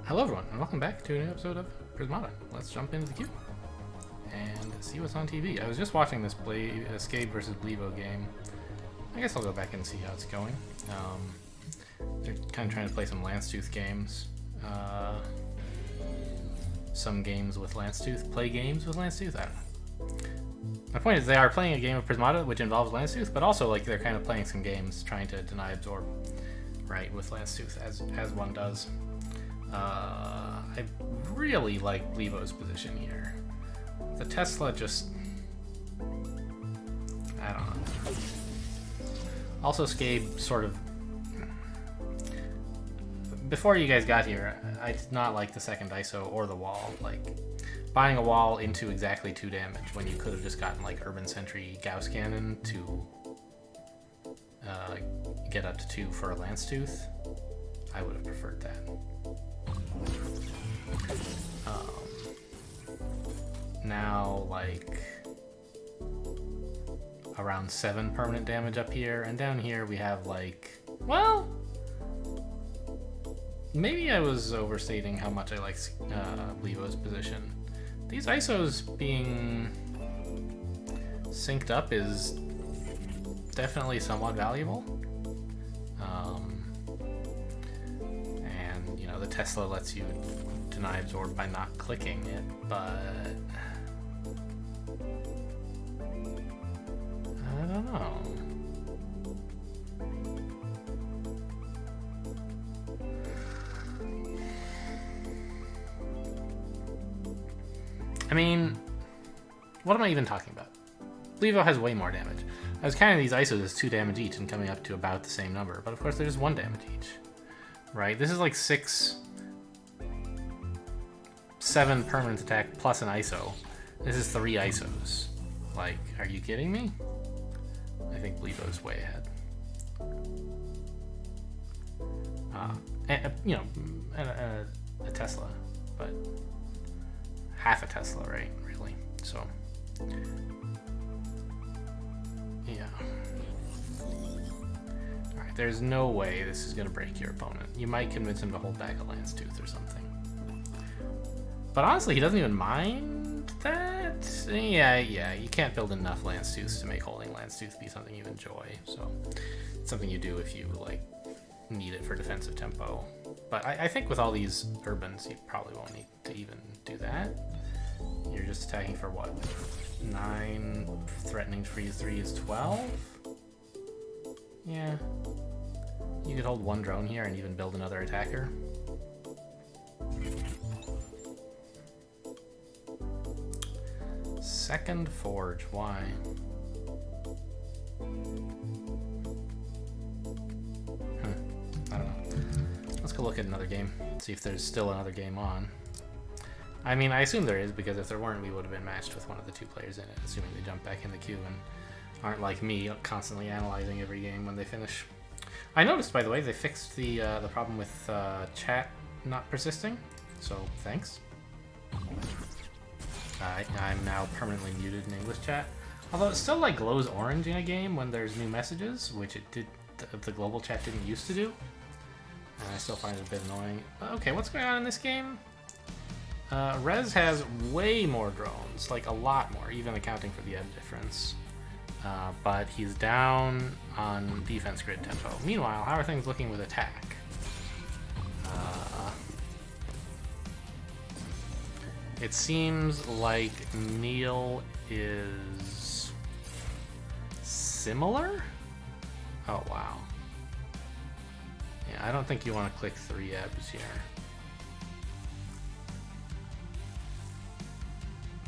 Hello everyone, and welcome back to a new episode of Prismata. Let's jump into the queue and see what's on TV. I was just watching this Escape versus Blevo game. I guess I'll go back and see how it's going. They're kind of trying to play some Lance-Tooth games. Some games with Lance-Tooth. Play games with Lance-Tooth? I don't know. My point is they are playing a game of Prismata, which involves Lance-Tooth, but also like they're kind of playing some games trying to deny absorb, right, with Lance-Tooth, as one does. I really like Blevo's position here. The Tesla just... I don't know. Also, Scabe sort of... Before you guys got here, I did not like the second ISO or the wall. Like, buying a wall into exactly 2 damage when you could have just gotten, like, Urban Sentry Gauss Cannon to get up to 2 for a Lance-Tooth. I would have preferred that. Now, like, around 7 permanent damage up here, and down here we have, like, well, maybe I was overstating how much I like Blevo's position. These ISOs being synced up is definitely somewhat valuable. And, you know, the Tesla lets you deny absorb by not clicking it, but I don't know. I mean, what am I even talking about? Blevo has way more damage. I was counting these ISOs as 2 damage each and coming up to about the same number, but of course they're just 1 damage each, right? This is like 7 permanent attack plus an ISO. This is 3 ISOs. Like, are you kidding me? I think Blevo's way ahead. You know, a Tesla, but half a Tesla, right? Really. So, yeah. Alright, there's no way this is going to break your opponent. You might convince him to hold back a Lance-Tooth or something. But honestly, he doesn't even mind that. Yeah, you can't build enough Lance-Tooths to make holding Lance-Tooth be something you enjoy. So it's something you do if you, like, need it for defensive tempo. But I think with all these Urbans, you probably won't need to even do that. You're just attacking for what? 9, threatening to freeze 3 is 12? Yeah. You could hold 1 drone here and even build another attacker. Second Forge, why? I don't know. Let's go look at another game, see if there's still another game on. I mean, I assume there is, because if there weren't, we would have been matched with one of the 2 players in it, assuming they jump back in the queue and aren't like me, constantly analyzing every game when they finish. I noticed, by the way, they fixed the problem with chat not persisting, so thanks. I'm now permanently muted in English chat. Although it still like glows orange in a game when there's new messages, which it did, the global chat didn't used to do. And I still find it a bit annoying. Okay, what's going on in this game? Rez has way more drones, like a lot more, even accounting for the ebb difference. But he's down on defense grid tempo. Meanwhile, how are things looking with attack? It seems like Neil is similar? Oh, wow. Yeah, I don't think you want to click 3 ebbs here.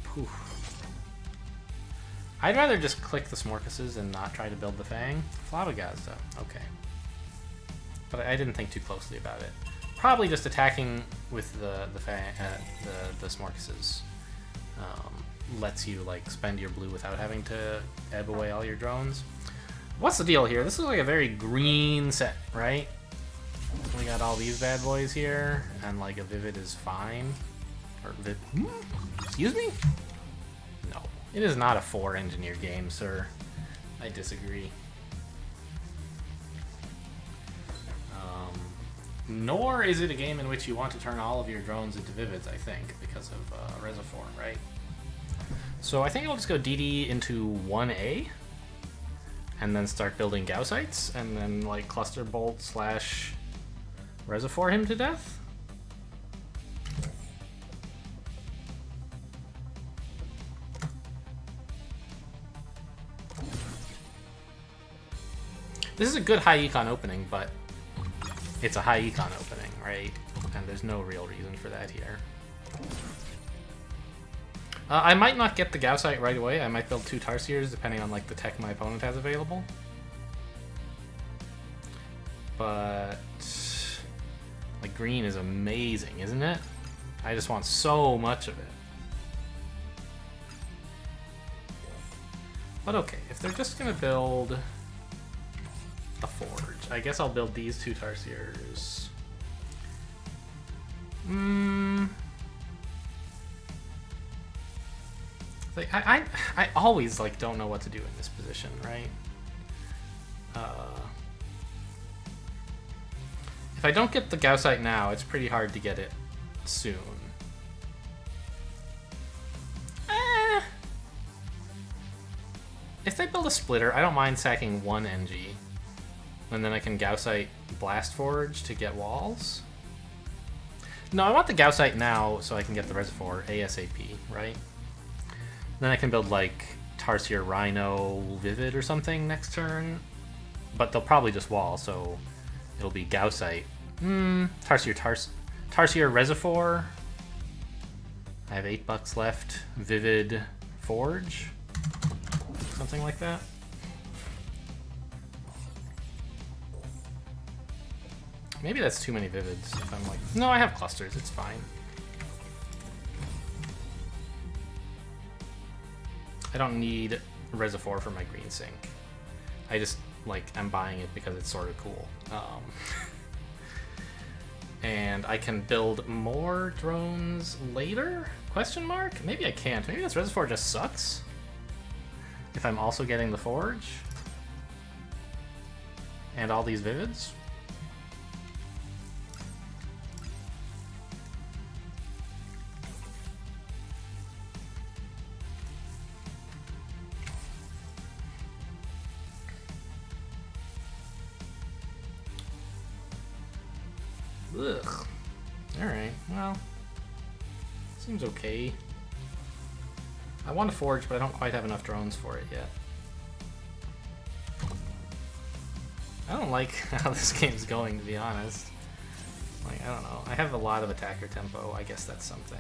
Poof. I'd rather just click the Smorkases and not try to build the Fang. Flabbergazda, okay. But I didn't think too closely about it. Probably just attacking with the Smorkases lets you like spend your blue without having to ebb away all your drones. What's the deal here? This is like a very green set, right? We got all these bad boys here, and like a Vivid is fine. Or excuse me? No, it is not a 4 engineer game, sir. I disagree. Nor is it a game in which you want to turn all of your drones into Vivids, I think, because of Reservoir, right? So I think I'll just go DD into 1A, and then start building Gaussites, and then like Cluster Bolt slash Reservoir him to death. This is a good high econ opening, but it's a high econ opening, right? And there's no real reason for that here. I might not get the Gaussite right away. I might build 2 Tarsiers, depending on like the tech my opponent has available. But like green is amazing, isn't it? I just want so much of it. But okay, if they're just gonna build a forge, I guess I'll build these 2 Tarsiers. Like I always like don't know what to do in this position, right? If I don't get the Gaussite now, it's pretty hard to get it soon. If they build a splitter, I don't mind sacking 1 NG. And then I can Gaussite Blast Forge to get walls. No, I want the Gaussite now so I can get the Reservoir ASAP, right? Then I can build like Tarsier Rhino Vivid or something next turn. But they'll probably just wall, so it'll be Gaussite. Tarsier Reservoir. I have $8 left. Vivid Forge. Something like that. Maybe that's too many Vivids if I'm like... No, I have clusters, it's fine. I don't need Reservoir for my green sink. I just, like, I'm buying it because it's sort of cool. And I can build more drones later? Question mark? Maybe I can't. Maybe this Reservoir just sucks. If I'm also getting the Forge. And all these Vivids. Ugh. Alright, well. Seems okay. I want to forge, but I don't quite have enough drones for it yet. I don't like how this game's going, to be honest. Like, I don't know. I have a lot of attacker tempo. I guess that's something.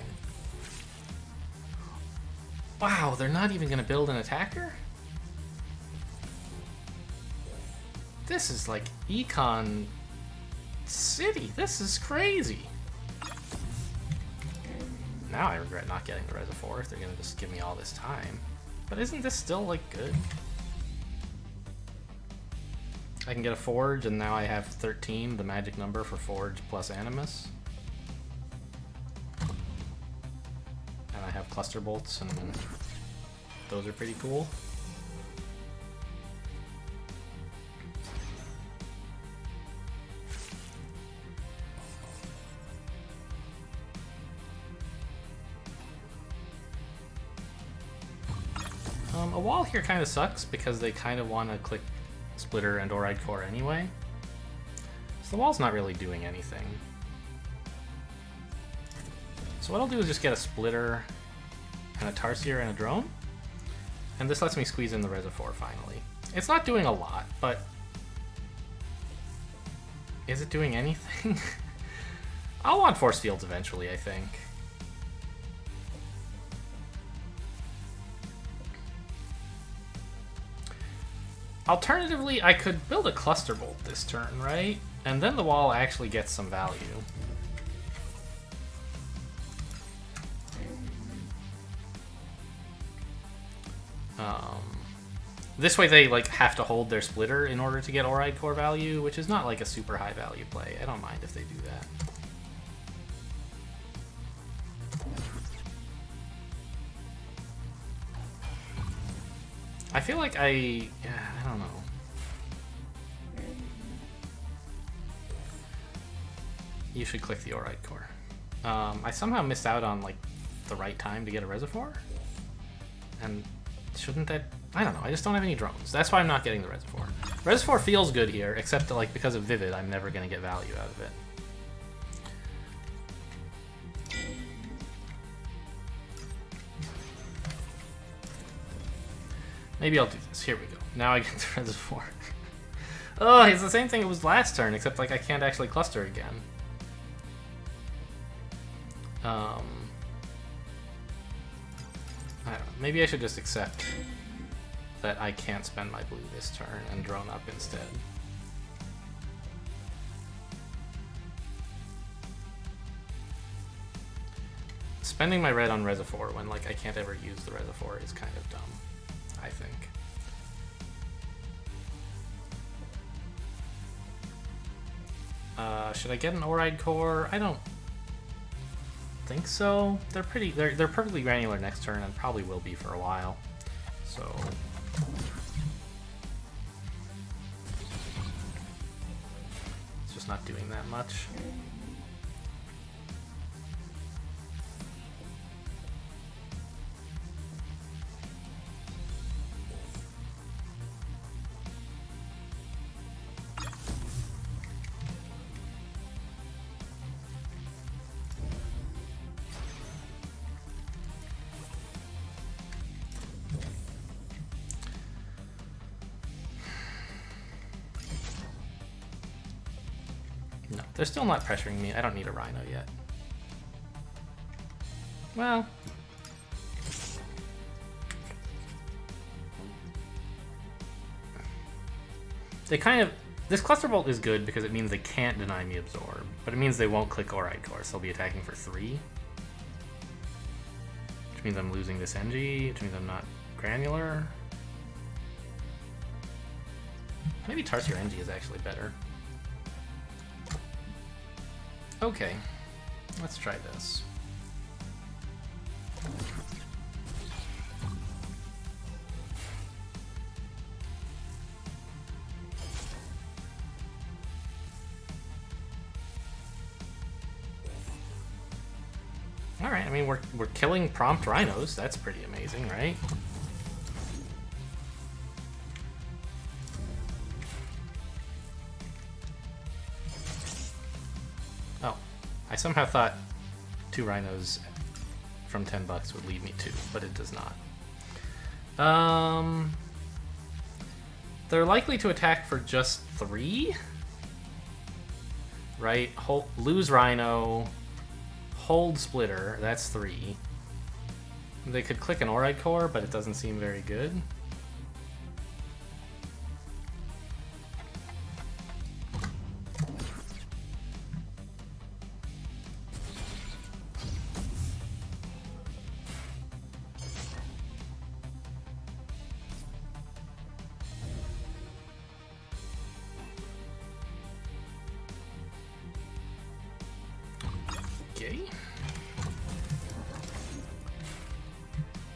Wow, they're not even going to build an attacker? This is like Econ City. This is crazy. Now I regret not getting the Reservoir if they're gonna just give me all this time. But isn't this still like good? I can get a Forge and now I have 13, the magic number for Forge plus Animus. And I have Cluster Bolts and those are pretty cool. A wall here kind of sucks because they kind of want to click Splitter and Oride Core anyway. So the wall's not really doing anything. So what I'll do is just get a Splitter and a Tarsier and a Drone. And this lets me squeeze in the Reservoir finally. It's not doing a lot, but... Is it doing anything? I'll want Force Fields eventually, I think. Alternatively, I could build a Cluster Bolt this turn, right? And then the wall actually gets some value. This way they like have to hold their Splitter in order to get Oride Core value, which is not like a super high value play. I don't mind if they do that. I feel like I don't know. You should click the Oride Core. I somehow missed out on like the right time to get a Reservoir. And shouldn't that... I don't know, I just don't have any drones. That's why I'm not getting the Reservoir. Reservoir feels good here, except that, like, because of Vivid, I'm never going to get value out of it. Maybe I'll do this. Here we go. Now I get the Reservoir. Oh, it's the same thing it was last turn, except, like, I can't actually cluster again. I don't know. Maybe I should just accept that I can't spend my blue this turn and drone up instead. Spending my red on Reservoir when, like, I can't ever use the Reservoir is kind of dumb, I think. Should I get an Oride Core? I don't think so. They're perfectly granular next turn and probably will be for a while. So it's just not doing that much. No, they're still not pressuring me. I don't need a Rhino yet. Well, they kind of... This Cluster Bolt is good because it means they can't deny me Absorb, but it means they won't click Oride Core, so they'll be attacking for 3. Which means I'm losing this NG, which means I'm not granular. Maybe Tarsier NG is actually better. Okay, let's try this. All right, I mean, we're killing prompt rhinos. That's pretty amazing, right? Oh, I somehow thought 2 rhinos from $10 would lead me to, but it does not. They're likely to attack for just 3, right? Lose Rhino, hold Splitter, that's 3. They could click an Oride Core, but it doesn't seem very good.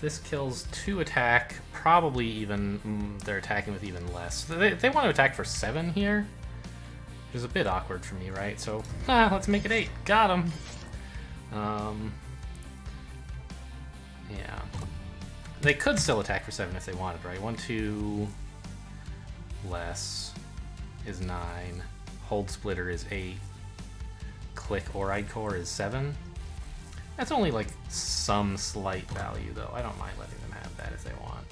This kills 2 attack, probably even, they're attacking with even less. They want to attack for 7 here, which is a bit awkward for me, right? So, let's make it 8. Got him. Yeah. They could still attack for 7 if they wanted, right? 1, 2 less is 9. Hold Splitter is 8. Click Oride Core is 7. That's only like some slight value, though. I don't mind letting them have that if they want.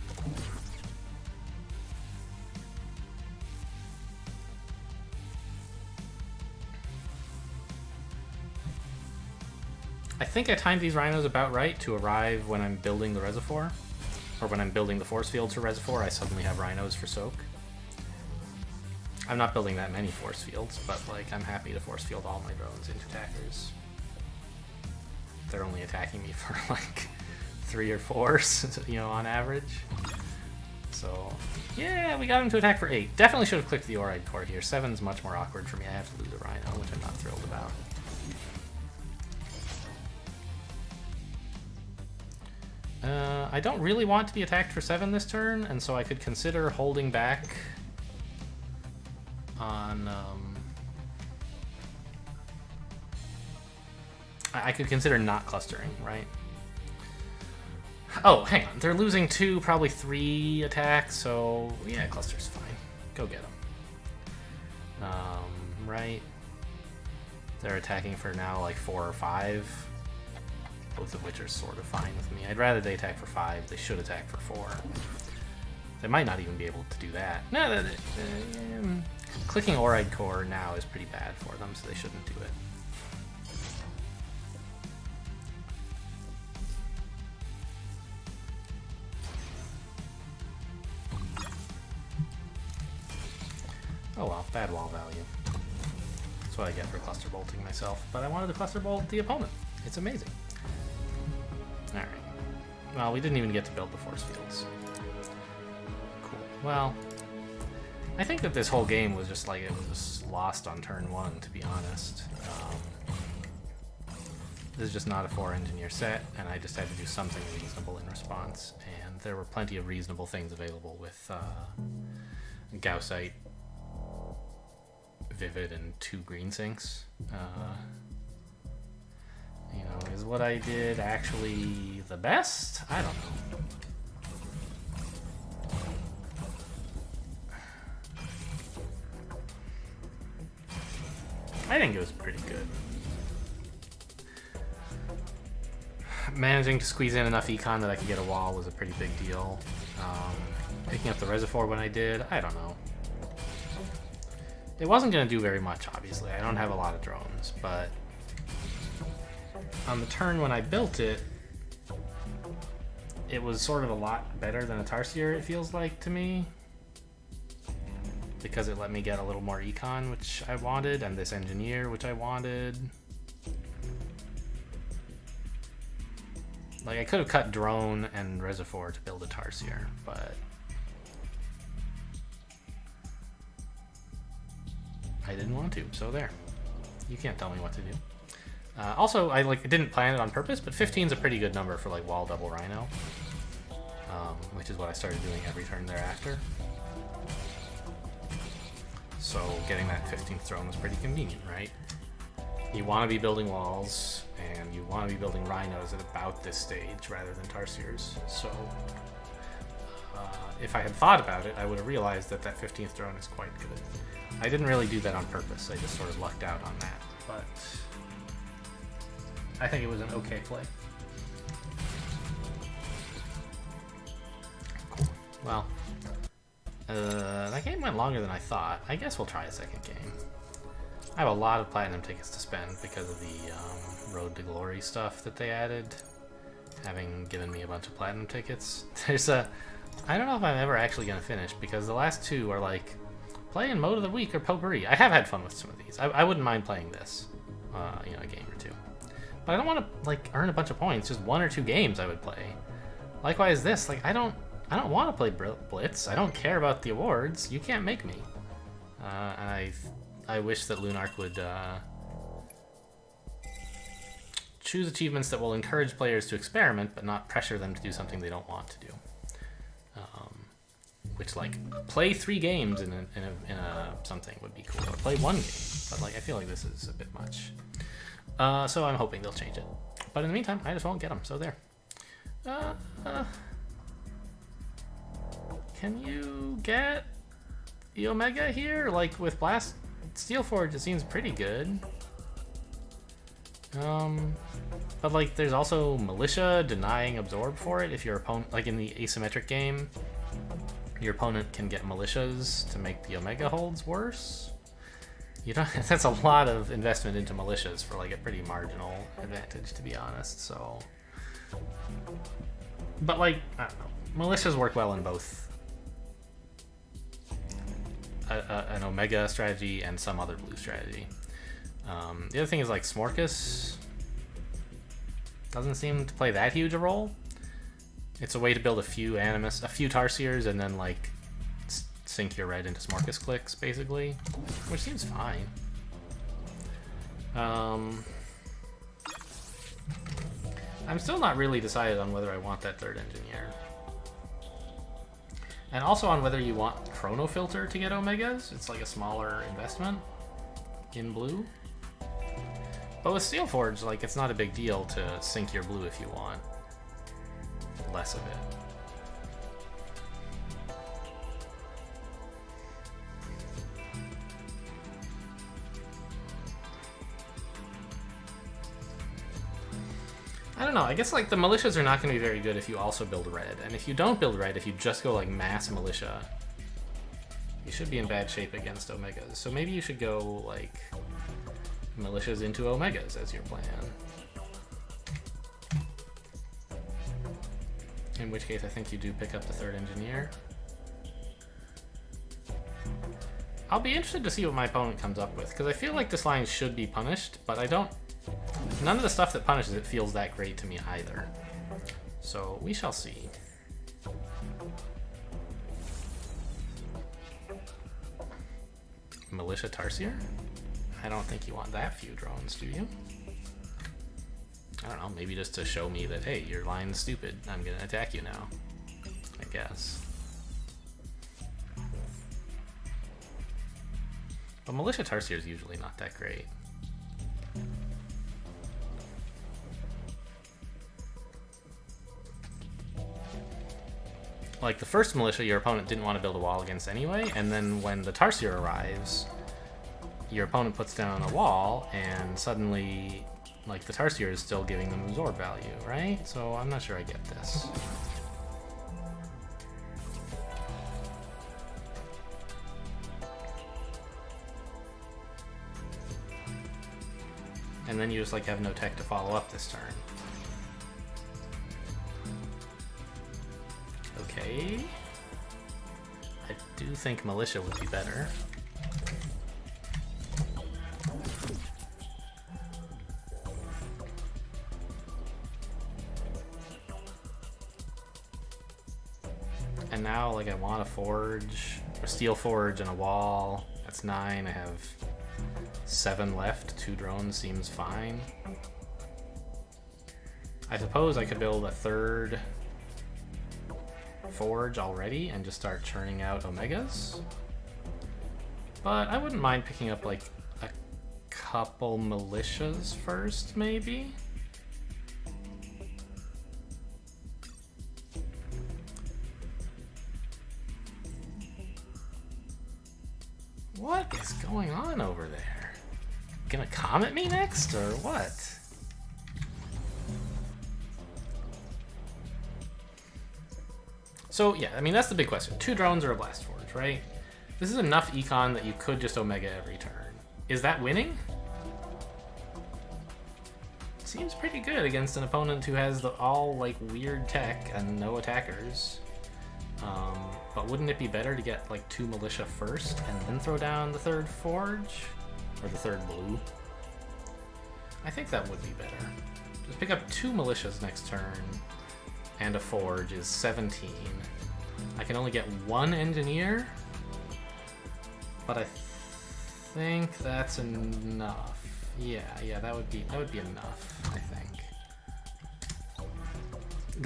I think I timed these rhinos about right to arrive when I'm building the Reservoir. Or when I'm building the force fields for Reservoir, I suddenly have rhinos for Soak. I'm not building that many force fields, but like I'm happy to force field all my drones into attackers. They're only attacking me for like 3 or 4, you know, on average. So, yeah, we got him to attack for 8. Definitely should have clicked the Oride Core here. 7's much more awkward for me. I have to lose a Rhino, which I'm not thrilled about. I don't really want to be attacked for 7 this turn, and so I could consider holding back on I could consider not clustering, right? Oh, hang on. They're losing 2, probably 3 attacks, so yeah, cluster's fine. Go get them. Right. They're attacking for now like 4 or 5. Both of which are sort of fine with me. I'd rather they attack for 5. They should attack for 4. They might not even be able to do that. No, clicking Oride Core now is pretty bad for them, so they shouldn't do it. Oh well, bad wall value. That's what I get for cluster bolting myself. But I wanted to cluster bolt the opponent. It's amazing. Alright. Well, we didn't even get to build the force fields. Cool. Well, I think that this whole game was just like, it was just lost on turn 1, to be honest. This is just not a 4-engineer set, and I just had to do something reasonable in response. And there were plenty of reasonable things available with Gaussite, Vivid, and 2 green sinks. You know, is what I did actually the best? I don't know. I think it was pretty good. Managing to squeeze in enough econ that I could get a wall was a pretty big deal. Picking up the reservoir when I did, I don't know. It wasn't going to do very much, obviously. I don't have a lot of drones, but on the turn when I built it, it was sort of a lot better than a Tarsier, it feels like to me. Because it let me get a little more econ, which I wanted, and this engineer, which I wanted. Like, I could have cut drone and reservoir to build a Tarsier, but I didn't want to, so there. You can't tell me what to do. Also, I didn't plan it on purpose, but 15 is a pretty good number for like wall double Rhino, which is what I started doing every turn thereafter. So getting that 15th throne was pretty convenient, right? You want to be building walls, and you want to be building Rhinos at about this stage rather than Tarsiers. So if I had thought about it, I would have realized that that 15th throne is quite good. I didn't really do that on purpose. I just sort of lucked out on that, but I think it was an okay play. Cool. Well, that game went longer than I thought. I guess we'll try a second game. I have a lot of platinum tickets to spend because of the Road to Glory stuff that they added, having given me a bunch of platinum tickets. There's a... I don't know if I'm ever actually going to finish, because the last 2 are like, play in mode of the week or potpourri. I have had fun with some of these. I wouldn't mind playing this, you know, a game or 2. But I don't want to like earn a bunch of points. Just 1 or 2 games I would play. Likewise this, like I don't want to play Blitz. I don't care about the awards. You can't make me. And I wish that Lunark would choose achievements that will encourage players to experiment, but not pressure them to do something they don't want to do. Which, like, play 3 games in a something would be cool, or play 1 game. But like, I feel like this is a bit much. So I'm hoping they'll change it. But in the meantime, I just won't get them. So there. Can you get the Omega here? Like with Blast Steelforge, it seems pretty good. But like, there's also Militia denying Absorb for it. If your opponent, like in the asymmetric game, your opponent can get militias to make the Omega holds worse. You don't. That's a lot of investment into militias for like a pretty marginal advantage, to be honest. So, but like, I don't know. Militias work well in both an Omega strategy and some other blue strategy. The other thing is like Smorkus doesn't seem to play that huge a role. It's a way to build a few Animus, a few Tarsiers, and then like sink your red into Smorkus clicks, basically, which seems fine. I'm still not really decided on whether I want that 3rd engineer, and also on whether you want Chrono Filter to get Omegas. It's like a smaller investment in blue. But with Steel Forge, like, it's not a big deal to sink your blue if you want less of it. I don't know, I guess like the militias are not going to be very good if you also build red. And if you don't build red, if you just go like mass militia, you should be in bad shape against Omegas. So maybe you should go like militias into Omegas as your plan. In which case I think you do pick up the third engineer. I'll be interested to see what my opponent comes up with, because I feel like this line should be punished, but I don't... None of the stuff that punishes it feels that great to me either. So we shall see. Militia Tarsier? I don't think you want that few drones, do you? I don't know, maybe just to show me that, hey, your line's stupid, I'm gonna attack you now. I guess. But Militia Tarsier is usually not that great. Like, the first militia your opponent didn't want to build a wall against anyway, and then when the Tarsier arrives, your opponent puts down a wall, and suddenly, like, the Tarsier is still giving them absorb value, right? So I'm not sure I get this. And then you just, like, have no tech to follow up this turn. Okay. I do think militia would be better. And now, like, I want a forge, a steel forge and a wall. That's 9. I have 7 left. 2 drones seems fine. I suppose I could build a third forge already and just start churning out Omegas. But I wouldn't mind picking up like a couple militias first, maybe. What is going on over there? Gonna comet me next, or what? So yeah, I mean, that's the big question. 2 drones or a blast forge, right? This is enough econ that you could just Omega every turn. Is that winning? Seems pretty good against an opponent who has the all like weird tech and no attackers. But wouldn't it be better to get like 2 militia first and then throw down the third forge? Or the third blue? I think that would be better. Just pick up 2 militias next turn, and a forge is 17. I can only get 1 engineer, but I think that's enough. Yeah, that would be enough, I think.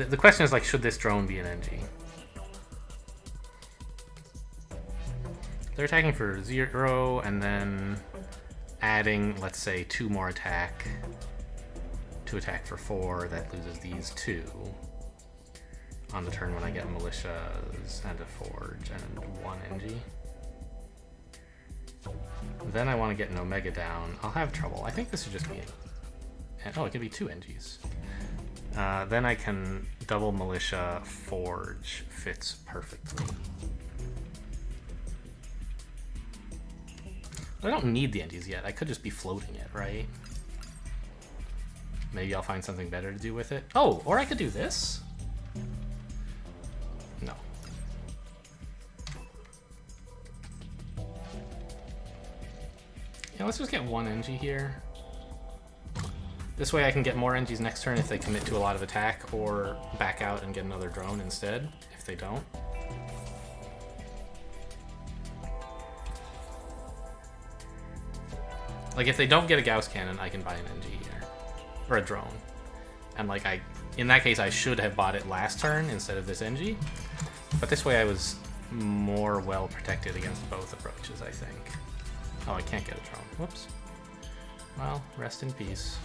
The question is, like, should this drone be an NG? They're attacking for 0, and then adding, let's say, 2 more attack to attack for 4. That loses these 2 on the turn when I get militias and a forge and 1 NG. Then I want to get an Omega down. I'll have trouble. I think this would just be... Oh, it could be 2 NGs. Then I can double militia forge. Fits perfectly. I don't need the NGs yet. I could just be floating it, right? Maybe I'll find something better to do with it. Oh, or I could do this? No. Yeah, let's just get 1 NG here. This way I can get more NGs next turn if they commit to a lot of attack, or back out and get another drone instead, if they don't. Like, if they don't get a Gauss cannon, I can buy an NG here. Or a drone. And, like, in that case, I should have bought it last turn instead of this NG. But this way I was more well protected against both approaches, I think. Oh, I can't get a drone. Whoops. well, rest in peace.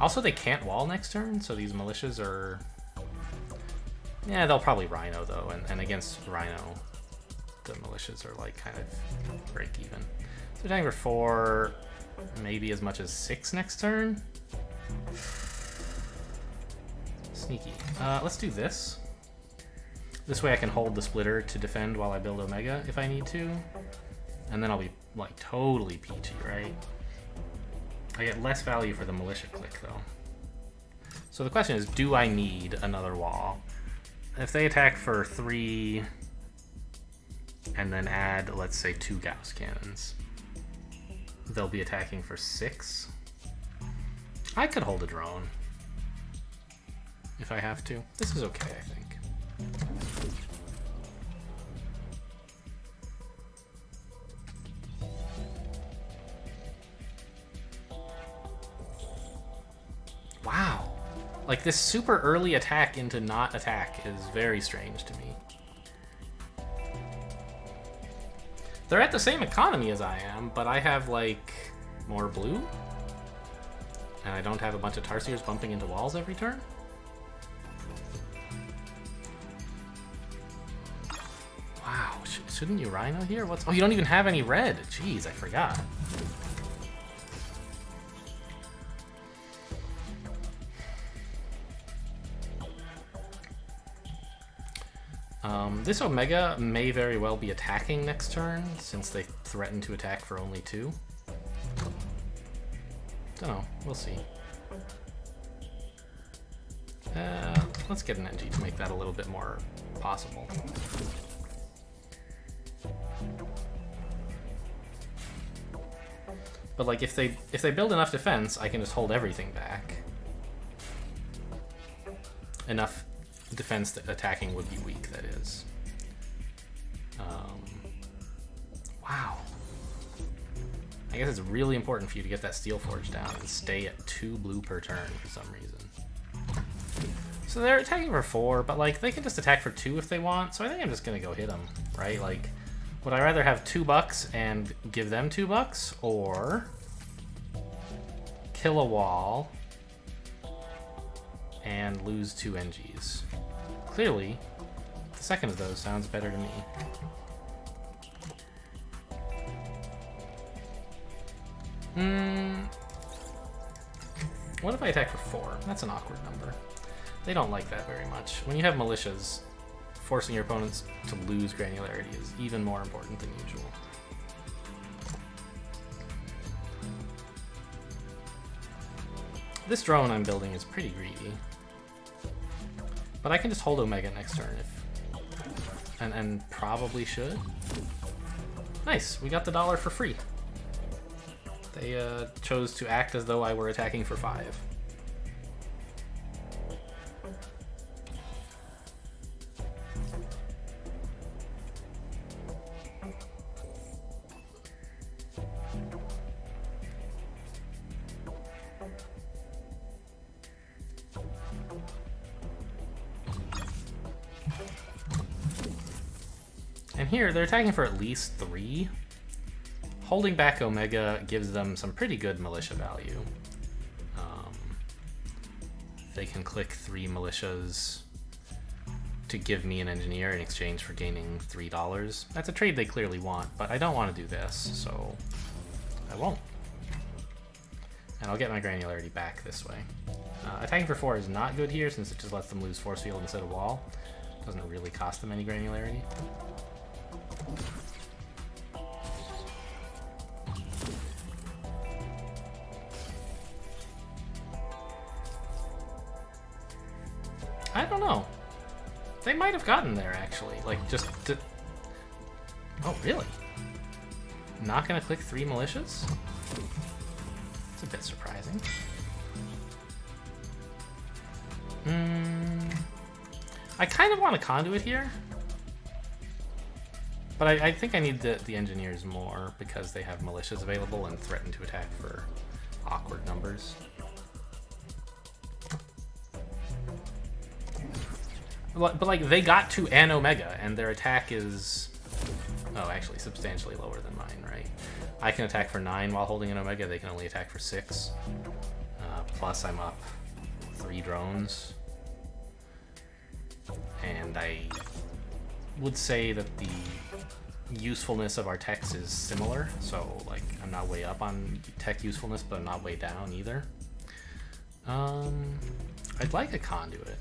Also, they can't wall next turn, so these militias are... Yeah, they'll probably Rhino, though, and against Rhino, the militias are, like, kind of break even. So attacking for 4, maybe as much as 6 next turn? Sneaky. Let's do this. This way I can hold the splitter to defend while I build Omega if I need to. And then I'll be, like, totally peachy, right? I get less value for the militia click, though. So the question is, do I need another wall? If they attack for 3 and then add, let's say, 2 Gauss cannons, they'll be attacking for 6. I could hold a drone if I have to. This is okay, I think. Wow. Like, this super early attack into not attack is very strange to me. They're at the same economy as I am, but I have, like, more blue? And I don't have a bunch of Tarsiers bumping into walls every turn? Wow, shouldn't you Rhino here? What's... Oh, you don't even have any red. Jeez, I forgot. This Omega may very well be attacking next turn, since they threaten to attack for only 2. Dunno, we'll see. Let's get an NG to make that a little bit more possible. But like, if they build enough defense, I can just hold everything back. Enough defense that attacking would be weak, that is. Wow. I guess it's really important for you to get that Steel Forge down and stay at 2 blue per turn for some reason. So they're attacking for 4, but like, they can just attack for 2 if they want, so I think I'm just gonna go hit them, right? Like, would I rather have $2 and give them $2, or kill a wall and lose 2 NGs? Clearly, the second of those sounds better to me. What if I attack for 4? That's an awkward number. They don't like that very much. When you have militias, forcing your opponents to lose granularity is even more important than usual. This drone I'm building is pretty greedy. But I can just hold Omega next turn if... And probably should. Nice, we got the $1 for free. They chose to act as though I were attacking for 5. And here, they're attacking for at least 3. Holding back Omega gives them some pretty good militia value. They can click 3 militias to give me an engineer in exchange for gaining $3. That's a trade they clearly want, but I don't want to do this, so I won't. And I'll get my granularity back this way. Attacking for 4 is not good here, since it just lets them lose force field instead of wall. Doesn't really cost them any granularity. I don't know. They might have gotten there, actually. Like, just to... Oh, really? Not gonna click 3 militias? It's a bit surprising. I kind of want a conduit here. But I think I need the engineers more because they have militias available and threaten to attack for awkward numbers. But like, they got to an Omega and their attack is, oh, actually substantially lower than mine, right? I can attack for 9 while holding an Omega. They can only attack for 6. Plus, I'm up 3 drones. And I would say that the usefulness of our techs is similar. So, like, I'm not way up on tech usefulness, but I'm not way down either. I'd like a conduit.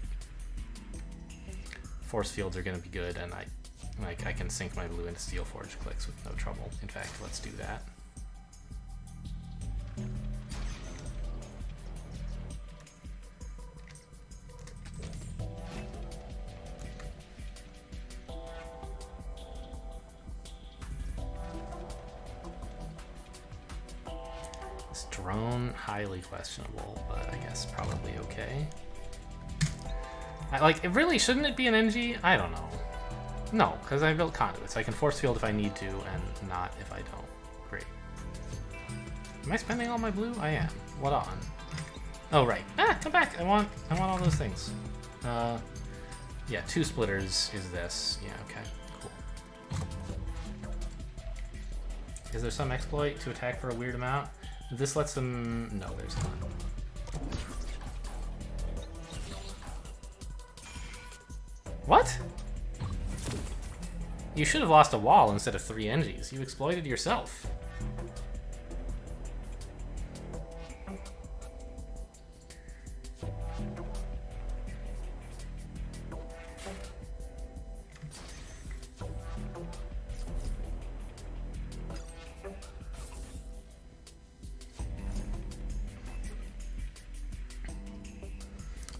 Force fields are going to be good, and I can sink my blue into Steel Forge clicks with no trouble. In fact, let's do that. This drone, highly questionable, but I guess probably okay. Like, shouldn't it be an NG? I don't know. No, because I built conduits. I can force field if I need to, and not if I don't. Great. Am I spending all my blue? I am. What on? Oh, right. Ah, come back! I want all those things. Yeah, 2 splitters is this. Yeah, okay. Cool. Is there some exploit to attack for a weird amount? This lets them... No, there's not. What? You should have lost a wall instead of 3 NGs. You exploited yourself.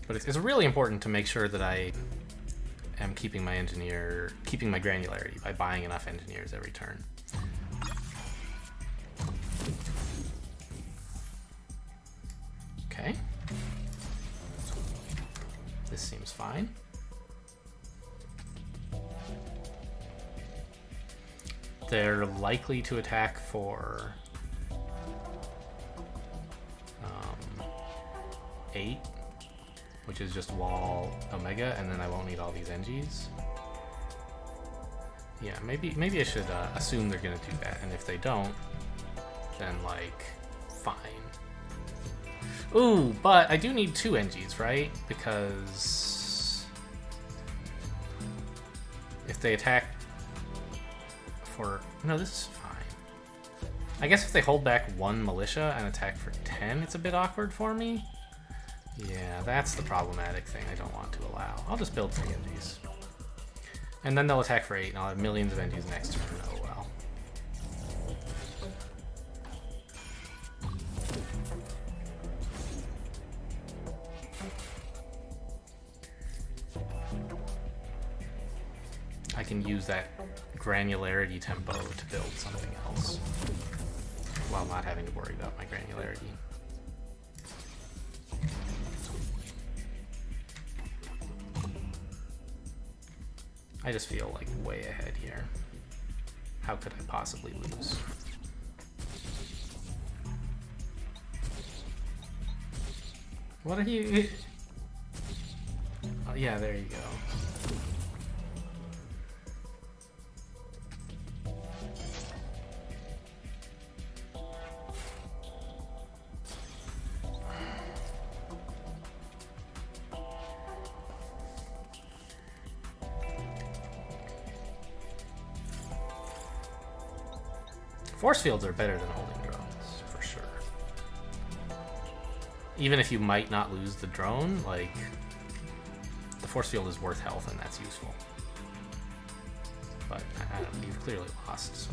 But it's really important to make sure that I am keeping my granularity by buying enough engineers every turn. Okay. This seems fine. They're likely to attack for 8. Which is just wall Omega, and then I won't need all these NGs. Yeah, maybe I should assume they're gonna do that, and if they don't, then, like, fine. Ooh, but I do need 2 NGs, right? Because if they attack for... No, this is fine. I guess if they hold back 1 militia and attack for 10, it's a bit awkward for me. Yeah, that's the problematic thing I don't want to allow. I'll just build 3 NGs. And then they'll attack for 8, and I'll have millions of NGs next turn. Oh well. I can use that granularity tempo to build something else while not having to worry about my granularity. I just feel like way ahead here. How could I possibly lose? What are you... Oh, yeah, there you go. Force fields are better than holding drones, for sure. Even if you might not lose the drone, like, the force field is worth health, and that's useful. But, I don't know, you've clearly lost, so.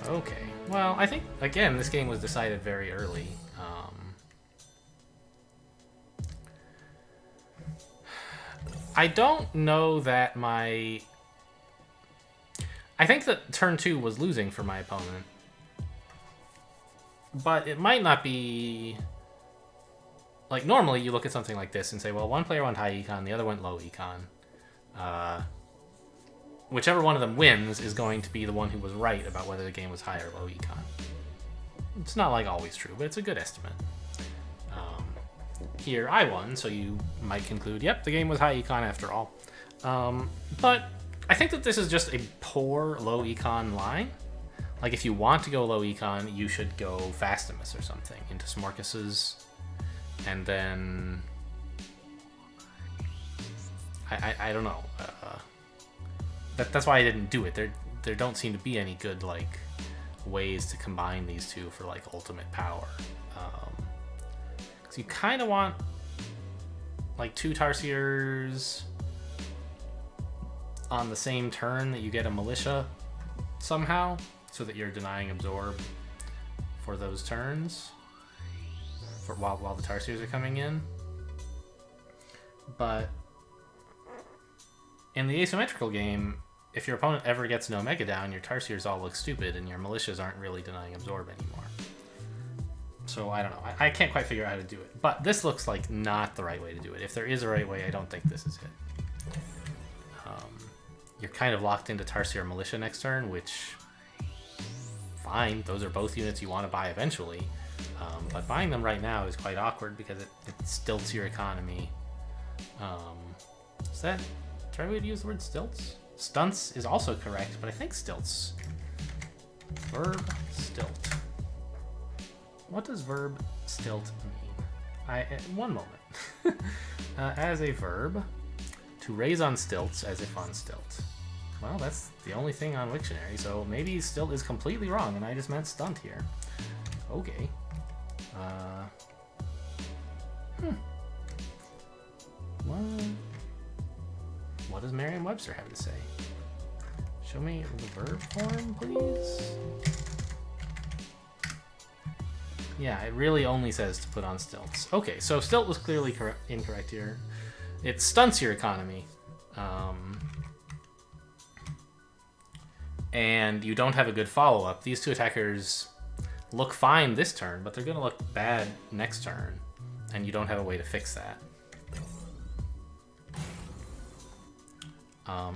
Okay, well, I think, again, this game was decided very early. I don't know that I think that turn 2 was losing for my opponent. But it might not be... Like, normally you look at something like this and say, well, one player went high econ, the other went low econ. Whichever one of them wins is going to be the one who was right about whether the game was high or low econ. It's not, like, always true, but it's a good estimate. Here, I won, so you might conclude, yep, the game was high econ after all. But I think that this is just a poor low econ line. Like, if you want to go low econ, you should go Fastimus or something into Smorkas's, and then I don't know. That's why I didn't do it. There don't seem to be any good like ways to combine these two for like ultimate power. So you kind of want like 2 Tarsiers on the same turn that you get a Militia somehow, so that you're denying Absorb for those turns for while the Tarsiers are coming in. But in the asymmetrical game, if your opponent ever gets an Omega down, your Tarsiers all look stupid and your Militias aren't really denying Absorb anymore. So I don't know. I can't quite figure out how to do it. But this looks like not the right way to do it. If there is a right way, I don't think this is it. You're kind of locked into Tarsier Militia next turn, which, fine. Those are both units you want to buy eventually. But buying them right now is quite awkward because it stilts your economy. Is that the right way to use the word stilts? Stunts is also correct, but I think stilts. Verb stilt. What does verb stilt mean? One moment. As a verb, to raise on stilts as if on stilt. Well, that's the only thing on Wiktionary, so maybe stilt is completely wrong and I just meant stunt here. Okay. What does Merriam-Webster have to say? Show me the verb form, please. Yeah, it really only says to put on stilts. Okay, so stilt was clearly incorrect here. It stunts your economy. And you don't have a good follow-up. These 2 attackers look fine this turn, but they're going to look bad next turn. And you don't have a way to fix that.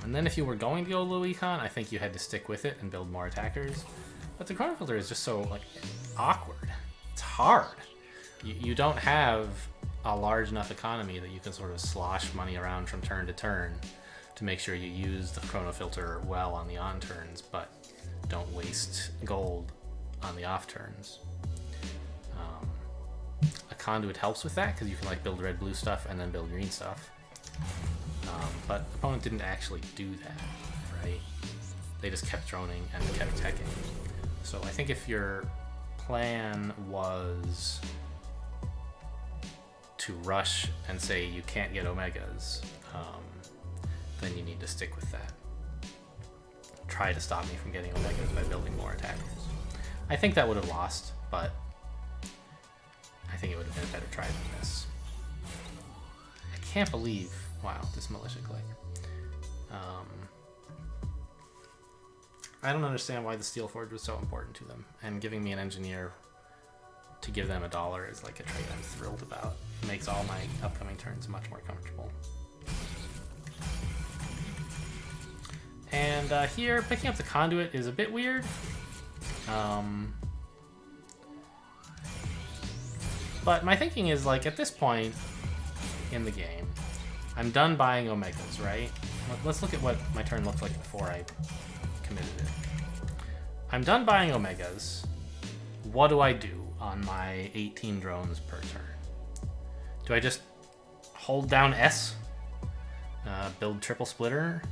And then if you were going to go low econ, I think you had to stick with it and build more attackers. But the Chronofilter is just so like awkward. It's hard. You don't have a large enough economy that you can sort of slosh money around from turn to turn to make sure you use the Chronofilter well on the on turns, but don't waste gold on the off turns. A conduit helps with that because you can like build red-blue stuff and then build green stuff. But the opponent didn't actually do that, right? They just kept droning and kept teching. So I think if your plan was to rush and say you can't get Omegas, then you need to stick with that. Try to stop me from getting Omegas by building more attackers. I think that would have lost, but I think it would have been a better try than this. I can't believe... Wow, this militia click. I don't understand why the Steel Forge was so important to them, and giving me an engineer to give them $1 is like a trait I'm thrilled about. It makes all my upcoming turns much more comfortable. And here, picking up the conduit is a bit weird. But my thinking is, like, at this point in the game, I'm done buying Omegas, right? Let's look at what my turn looked like before I committed it. I'm done buying Omegas. What do I do on my 18 drones per turn? Do I just hold down S? Build triple splitter?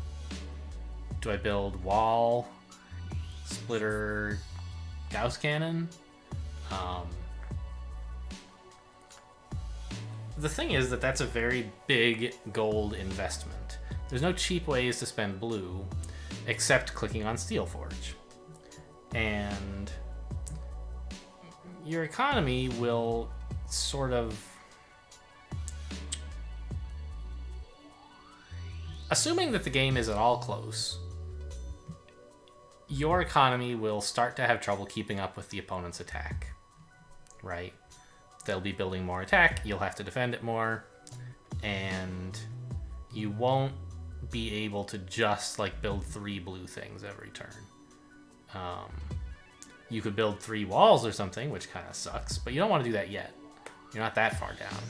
Do I build wall, splitter, Gauss cannon? The thing is that that's a very big gold investment. There's no cheap ways to spend blue except clicking on Steel Forge. And your economy will sort of... Assuming that the game is at all close, your economy will start to have trouble keeping up with the opponent's attack, right? They'll be building more attack, you'll have to defend it more, and you won't be able to just like build 3 blue things every turn. You could build 3 walls or something, which kind of sucks, but you don't want to do that yet. You're not that far down.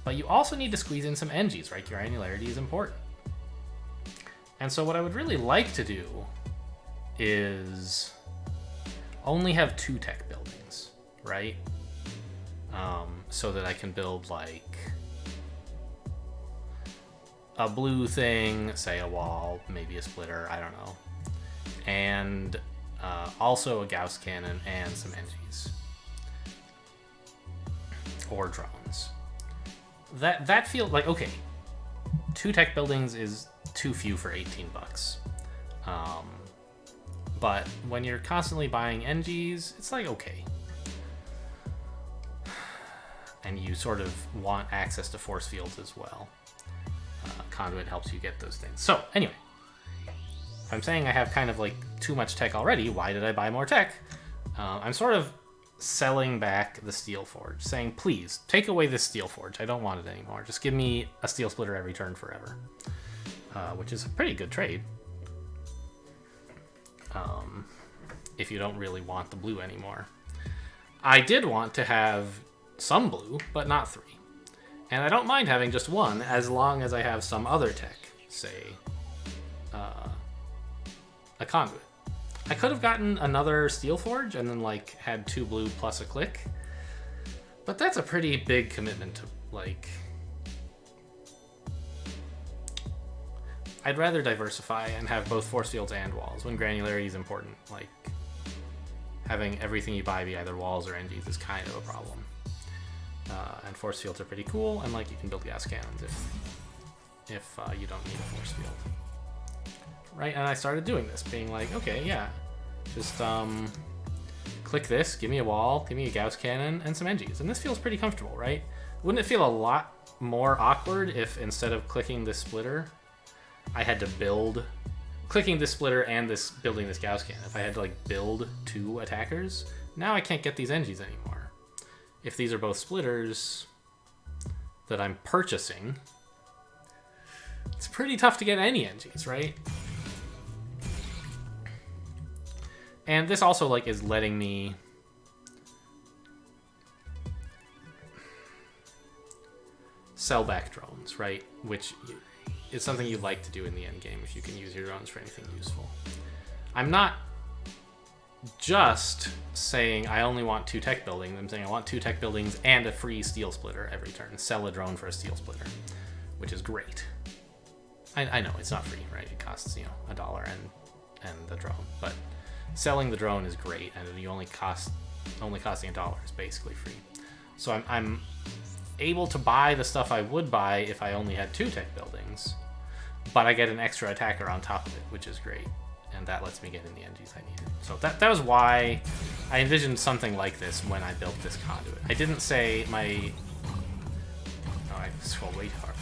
But you also need to squeeze in some NGs, right? Granularity is important. And so what I would really like to do is only have 2 tech buildings, right? So that I can build like a blue thing, say a wall, maybe a splitter, I don't know. And also a Gauss cannon and some NGs. Or drones. That feels like, okay, 2 tech buildings is too few for 18 bucks. But when you're constantly buying NGs, it's like, okay. And you sort of want access to force fields as well. Conduit helps you get those things. So, anyway. If I'm saying I have kind of like too much tech already, why did I buy more tech? I'm sort of selling back the steel forge, saying, please, take away this steel forge. I don't want it anymore. Just give me a steel splitter every turn forever. Which is a pretty good trade. If you don't really want the blue anymore. I did want to have some blue, but not 3. And I don't mind having just 1 as long as I have some other tech, say a conduit. I could have gotten another steel forge and then like had 2 blue plus a click, but that's a pretty big commitment to like. I'd rather diversify and have both force fields and walls when granularity is important. Like having everything you buy be either walls or NGs is kind of a problem. And force fields are pretty cool, and like you can build gas cannons if you don't need a force field. Right, and I started doing this, being like, okay, yeah, just click this, give me a wall, give me a Gauss cannon, and some NGs. And this feels pretty comfortable, right? Wouldn't it feel a lot more awkward if instead of clicking this splitter, I had to build, clicking this splitter and building this Gauss cannon, if I had to like build 2 attackers? Now I can't get these NGs anymore. If these are both splitters that I'm purchasing, it's pretty tough to get any NGs, right? And this also like is letting me sell back drones, right? Which is something you'd like to do in the end game if you can use your drones for anything useful. I'm not just saying I only want 2 tech buildings. I'm saying I want 2 tech buildings and a free steel splitter every turn. Sell a drone for a steel splitter, which is great. I know it's not free, right? It costs, you know, $1 and the drone, but selling the drone is great, and you only costing $1 is basically free. So I'm able to buy the stuff I would buy if I only had 2 tech buildings, but I get an extra attacker on top of it, which is great. And that lets me get in the NGs I needed. So that was why I envisioned something like this when I built this conduit. I didn't say my... Oh, I scrolled way too far back.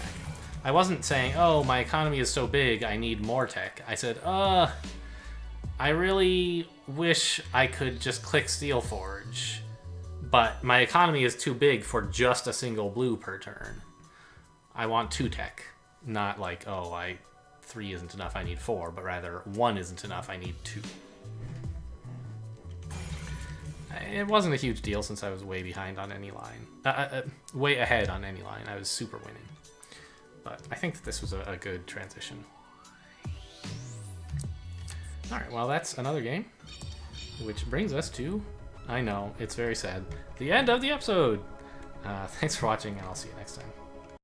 I wasn't saying, oh, my economy is so big, I need more tech. I said, I really wish I could just click Steel Forge, but my economy is too big for just a single blue per turn. I want 2 tech, not like, oh, 3 isn't enough, I need 4, but rather 1 isn't enough, I need 2. It wasn't a huge deal since I was way behind on any line. Way ahead on any line. I was super winning. But I think that this was a good transition. Alright, well that's another game. Which brings us to, I know, it's very sad, the end of the episode! Thanks for watching, and I'll see you next time.